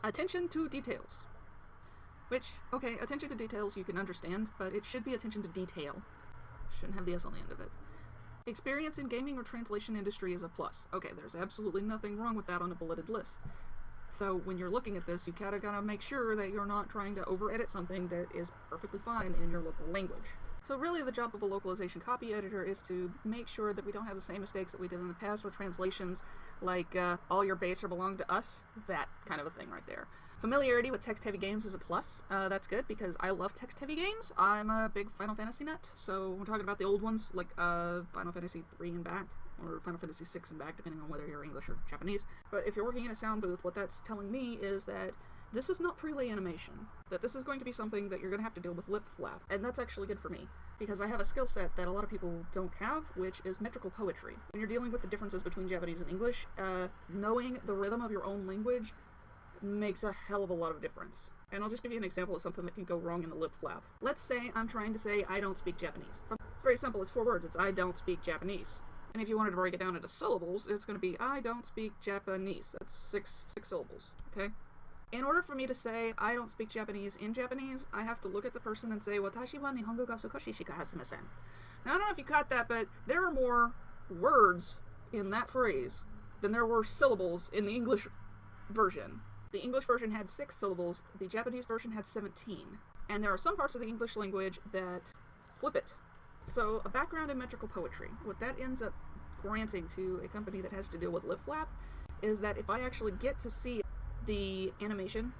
Attention to details. Which, okay, attention to details you can understand, but it should be attention to detail. Shouldn't have the S on the end of it. Experience in gaming or translation industry is a plus. Okay, there's absolutely nothing wrong with that on a bulleted list. So when you're looking at this, you gotta make sure that you're not trying to over-edit something that is perfectly fine in your local language. So really the job of a localization copy editor is to make sure that we don't have the same mistakes that we did in the past with translations, like all your base or belong to us, that kind of a thing right there. Familiarity with text-heavy games is a plus. That's good because I love text-heavy games. I'm a big Final Fantasy nut, so we're talking about the old ones, like Final Fantasy 3 and back, or Final Fantasy 6 and back, depending on whether you're English or Japanese. But if you're working in a sound booth, what that's telling me is that this is not pre-lay animation, that this is going to be something that you're going to have to deal with lip flap, and that's actually good for me, because I have a skill set that a lot of people don't have, which is metrical poetry. When you're dealing with the differences between Japanese and English, knowing the rhythm of your own language makes a hell of a lot of difference. And I'll just give you an example of something that can go wrong in the lip flap. Let's say I'm trying to say I don't speak Japanese. It's very simple, it's 4 words, it's I don't speak Japanese. And if you wanted to break it down into syllables, it's going to be I don't speak Japanese. That's six syllables, okay? In order for me to say I don't speak Japanese in Japanese, I have to look at the person and say, Watashi wa Nihongo ga sukoshi shika hasumimasen. Now, I don't know if you caught that, but there are more words in that phrase than there were syllables in the English version. The English version had 6 syllables, the Japanese version had 17. And there are some parts of the English language that flip it. So, a background in metrical poetry, what that ends up granting to a company that has to deal with lip flap is that if I actually get to see the animation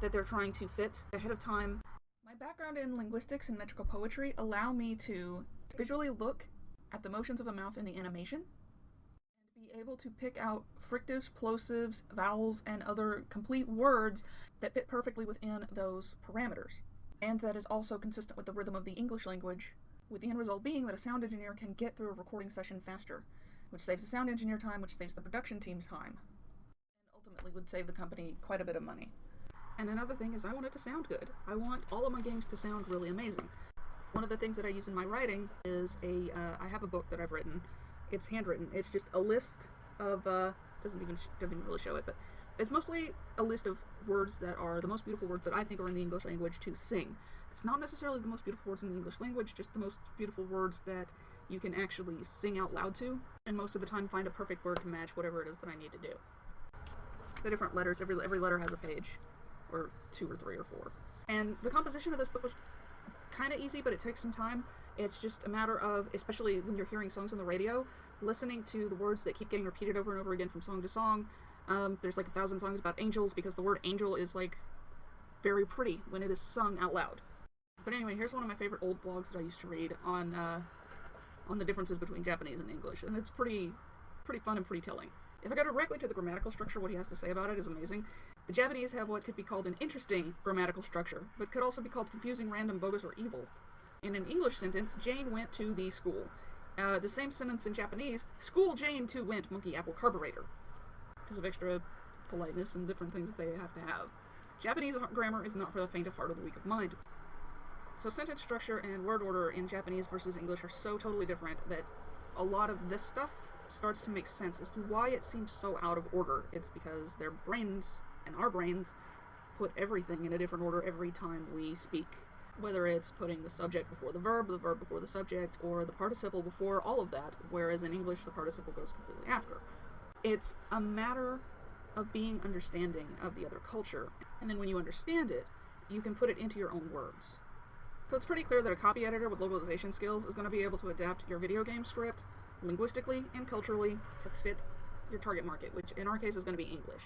that they're trying to fit ahead of time, my background in linguistics and metrical poetry allow me to visually look at the motions of a mouth in the animation and be able to pick out fricatives, plosives, vowels, and other complete words that fit perfectly within those parameters. And that is also consistent with the rhythm of the English language, with the end result being that a sound engineer can get through a recording session faster, which saves the sound engineer time, which saves the production team's time, and ultimately would save the company quite a bit of money. And another thing is I want it to sound good. I want all of my games to sound really amazing. One of the things that I use in my writing is I have a book that I've written. It's handwritten. It's just a list of, doesn't even really show it, but it's mostly a list of words that are the most beautiful words that I think are in the English language to sing. It's not necessarily the most beautiful words in the English language, just the most beautiful words that you can actually sing out loud to, and most of the time find a perfect word to match whatever it is that I need to do. The different letters, every letter has a page, or 2 or 3 or 4. And the composition of this book was kind of easy, but it takes some time. It's just a matter of, especially when you're hearing songs on the radio, listening to the words that keep getting repeated over and over again from song to song. There's like 1,000 songs about angels because the word angel is like very pretty when it is sung out loud. But anyway, here's one of my favorite old blogs that I used to read on the differences between Japanese and English, and it's pretty fun and pretty telling. If I go directly to the grammatical structure, what he has to say about it is amazing. The Japanese have what could be called an interesting grammatical structure, but could also be called confusing, random, bogus, or evil. In an English sentence, Jane went to the school. The same sentence in Japanese, school Jane to went monkey apple carburetor, because of extra politeness and different things that they have to have. Japanese grammar is not for the faint of heart or the weak of mind. So sentence structure and word order in Japanese versus English are so totally different that a lot of this stuff starts to make sense as to why it seems so out of order. It's because their brains and our brains put everything in a different order every time we speak. Whether it's putting the subject before the verb before the subject, or the participle before all of that, whereas in English the participle goes completely after. It's a matter of being understanding of the other culture, and then when you understand it, you can put it into your own words. So it's pretty clear that a copy editor with localization skills is going to be able to adapt your video game script linguistically and culturally to fit your target market, which in our case is going to be English.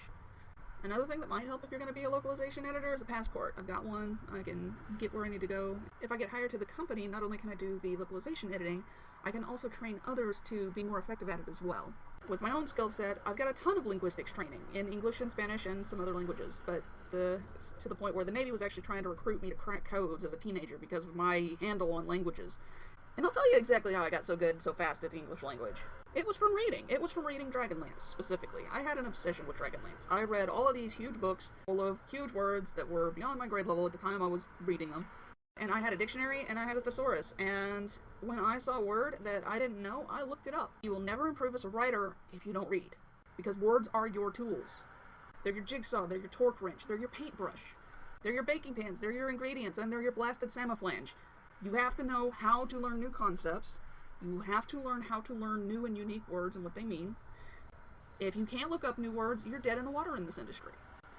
Another thing that might help if you're going to be a localization editor is a passport. I've got one. I can get where I need to go. If I get hired to the company, not only can I do the localization editing, I can also train others to be more effective at it as well. With my own skill set, I've got a ton of linguistics training in English and Spanish and some other languages, but to the point where the Navy was actually trying to recruit me to crack codes as a teenager because of my handle on languages. And I'll tell you exactly how I got so good so fast at the English language. It was from reading. It was from reading Dragonlance, specifically. I had an obsession with Dragonlance. I read all of these huge books full of huge words that were beyond my grade level at the time I was reading them. And I had a dictionary, and I had a thesaurus, and when I saw a word that I didn't know, I looked it up. You will never improve as a writer if you don't read, because words are your tools. They're your jigsaw, they're your torque wrench, they're your paintbrush, they're your baking pans, they're your ingredients, and they're your blasted samoflange. You have to know how to learn new concepts. You have to learn how to learn new and unique words and what they mean. If you can't look up new words, you're dead in the water in this industry.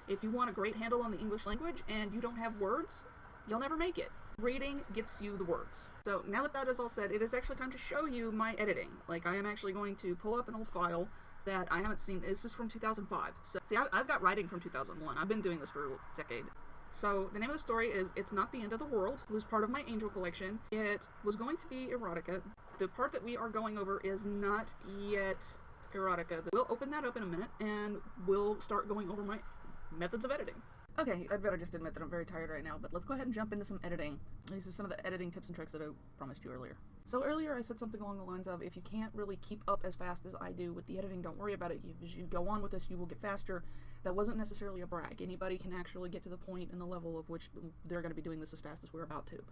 If you want a great handle on the English language and you don't have words, you'll never make it. Reading gets you the words. So now that that is all said, it is actually time to show you my editing. Like, I am actually going to pull up an old file that I haven't seen. This is from 2005. So, see, I've got writing from 2001. I've been doing this for a decade. So the name of the story is It's Not the End of the World. It was part of my Angel collection. It was going to be erotica. The part that we are going over is not yet erotica. We'll open that up in a minute and we'll start going over my methods of editing. Okay, I'd better just admit that I'm very tired right now, but let's go ahead and jump into some editing. These are some of the editing tips and tricks that I promised you earlier. So earlier I said something along the lines of, if you can't really keep up as fast as I do with the editing, don't worry about it. As you go on with this, you will get faster. That wasn't necessarily a brag. Anybody can actually get to the point and the level of which they're going to be doing this as fast as we're about to.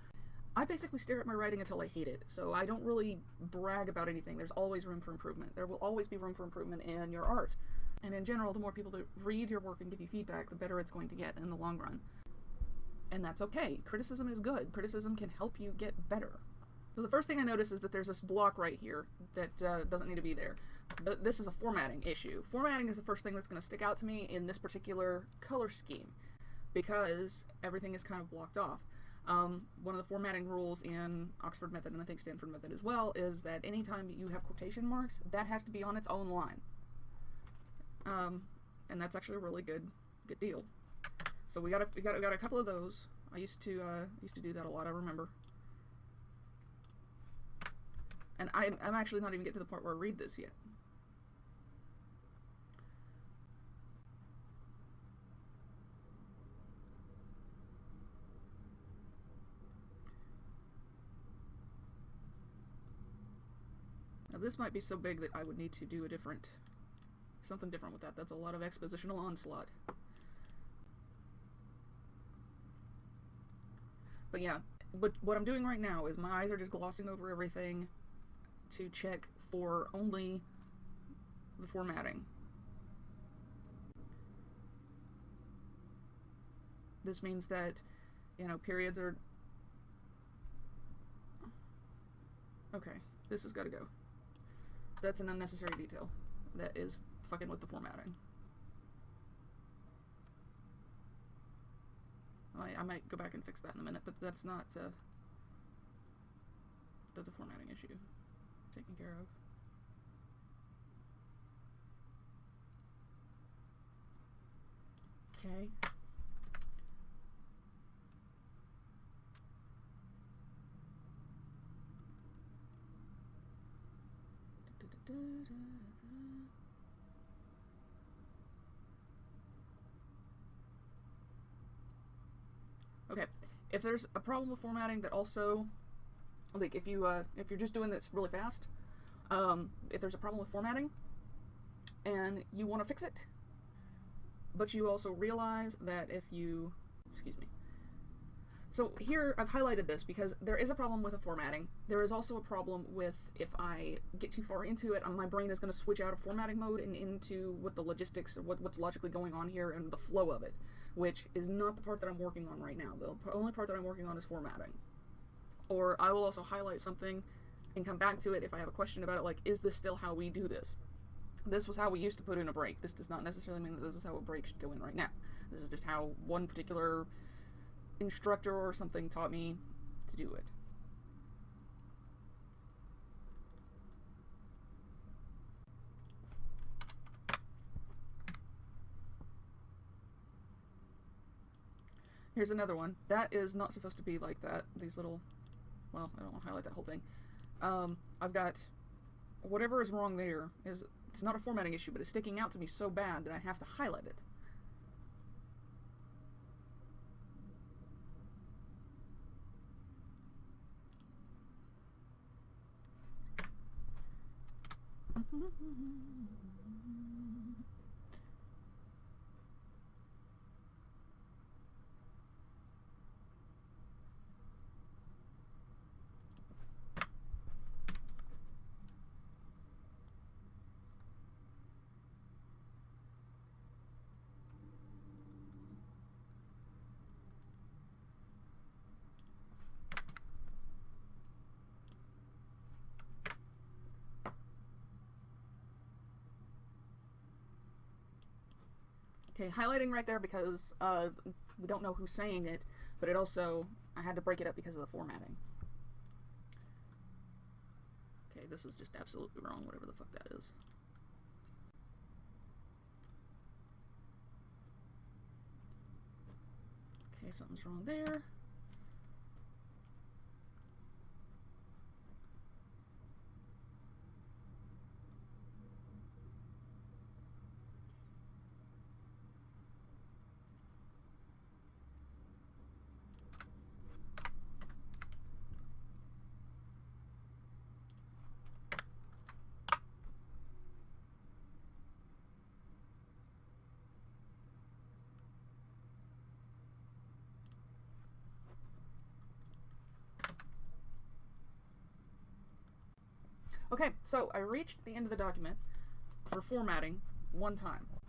I basically stare at my writing until I hate it, so I don't really brag about anything. There's always room for improvement. There will always be room for improvement in your art. And in general, the more people that read your work and give you feedback, the better it's going to get in the long run. And that's okay. Criticism is good. Criticism can help you get better. So the first thing I notice is that there's this block right here that doesn't need to be there. But this is a formatting issue. Formatting is the first thing that's going to stick out to me in this particular color scheme, because everything is kind of blocked off. One of the formatting rules in Oxford Method, and I think Stanford Method as well, is that anytime you have quotation marks, that has to be on its own line. And that's actually a really good deal. So we got a couple of those. I used to do that a lot, I remember. And I'm actually not even getting to the part where I read this yet. Now this might be so big that I would need to do something different with that. That's a lot of expositional onslaught. But yeah, what I'm doing right now is my eyes are just glossing over everything to check for only the formatting. This means that, you know, periods are... Okay, this has got to go. That's an unnecessary detail. That is fucking with the formatting. I might go back and fix that in a minute, but that's not, that's a formatting issue. Taken care of. Okay. Okay, if there's a problem with formatting that also, like if you're just doing this really fast, if there's a problem with formatting and you want to fix it, but you also realize that if you, excuse me. So here I've highlighted this because there is a problem with the formatting. There is also a problem with if I get too far into it, my brain is going to switch out of formatting mode and into what the logistics, or what's logically going on here and the flow of it, which is not the part that I'm working on right now. The only part that I'm working on is formatting. Or I will also highlight something and come back to it if I have a question about it, like, is this still how we do this? This was how we used to put in a break. This does not necessarily mean that this is how a break should go in right now. This is just how one particular instructor or something taught me to do it. Here's another one. That is not supposed to be like that. These little, well, I don't want to highlight that whole thing. I've got, whatever is wrong there is, it's not a formatting issue, but it's sticking out to me so bad that I have to highlight it. Okay, highlighting right there because we don't know who's saying it, but it also, I had to break it up because of the formatting. Okay, this is just absolutely wrong, whatever the fuck that is. Okay, something's wrong there. Okay, so I reached the end of the document for formatting one time. The